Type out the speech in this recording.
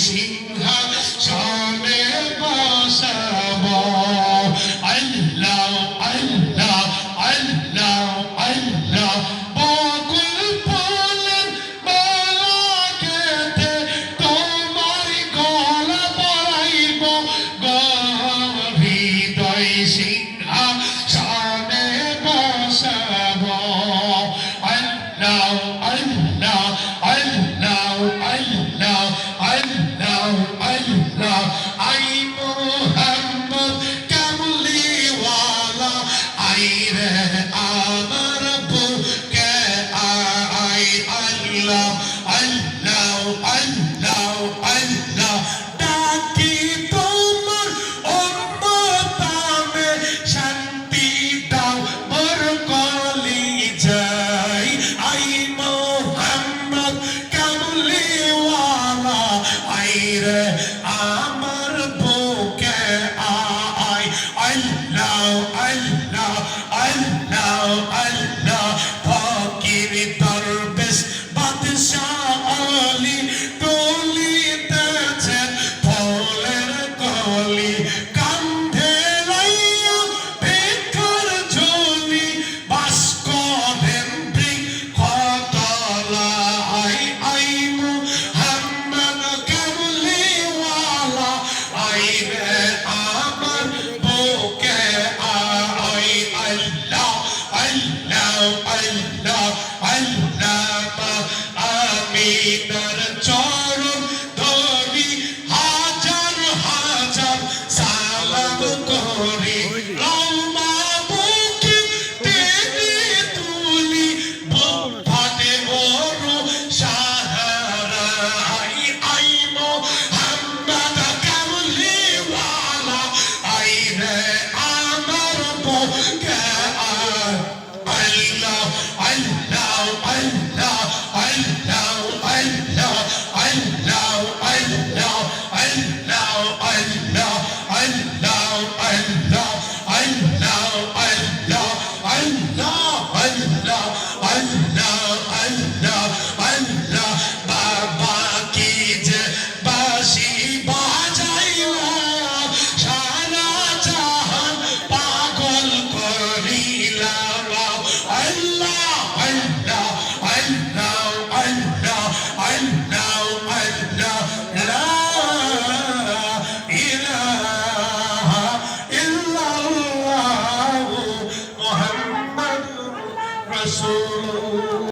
সিংহাসনে বসাবো। আল্লাহ আল্লাহ আল্লাহ আল্লাহ বকুল ফুলের মালা গেঁথে তোমার গলা পরাইব গো। হৃদয় সিংহাসনে বসাবো। আল্লাহ আল্লাহ আল্লাহ আল্লাহ আল্লাহ আল্লাহ আই মোহাম্মদ কামলিওয়ালা আই রে আমার বুকে আই। আল্লাহ আল্লাহ আল্লাহ আল্লাহ ডাকি তোমার উম্মত আমি শান্তি দাও মোর কলিজায়। আই মোহাম্মদ কামলিওয়ালা আই রে আমার বুকে আই। আল্লাহ আল্লাহ আল্লাহ আল্লাহ ফকির দরবেশ বাদশাহ আলী তুলিতেছেন ফুলের কলি কান্ধে লইয়া ভিক্ষার ঝুলি বাস করেন বৃক্ষতলায়। আই মুহাম্মদ কামলিওয়ালা আই রে আমার বুকে আই। আল্লাহ আল্লাহ আল্লাহ আল্লাহ আমিনার চরণ ধরি হাজার হাজার সালাম করি। রওমা বুকে টেনে তুলি ফাটে বড় সাহারা। আই মোহাম্মদ কামলিওয়ালা আই রে আমার বুকে আই। আল্লাহ আল্লাহ আল্লাহ আল্লাহ আল্লাহ আল্লাহ আল্লাহ আল্লাহ আল্লাহ আল্লাহ আল্লাহ আল্লাহ আল্লাহ আল্লাহ আল্লাহ আল্লাহ আল্লাহ আল্লাহ বাবা কি যে বাঁশি বাজাইলা সারা জাহান পাগল করিলা। আল্লাহ আল্লাহ আল্লাহ আল্লাহ আল্লাহ আল্লাহ লা ইলাহা ইল্লাল্লাহু মুহাম্মাদুর রাসূলুল্লাহ।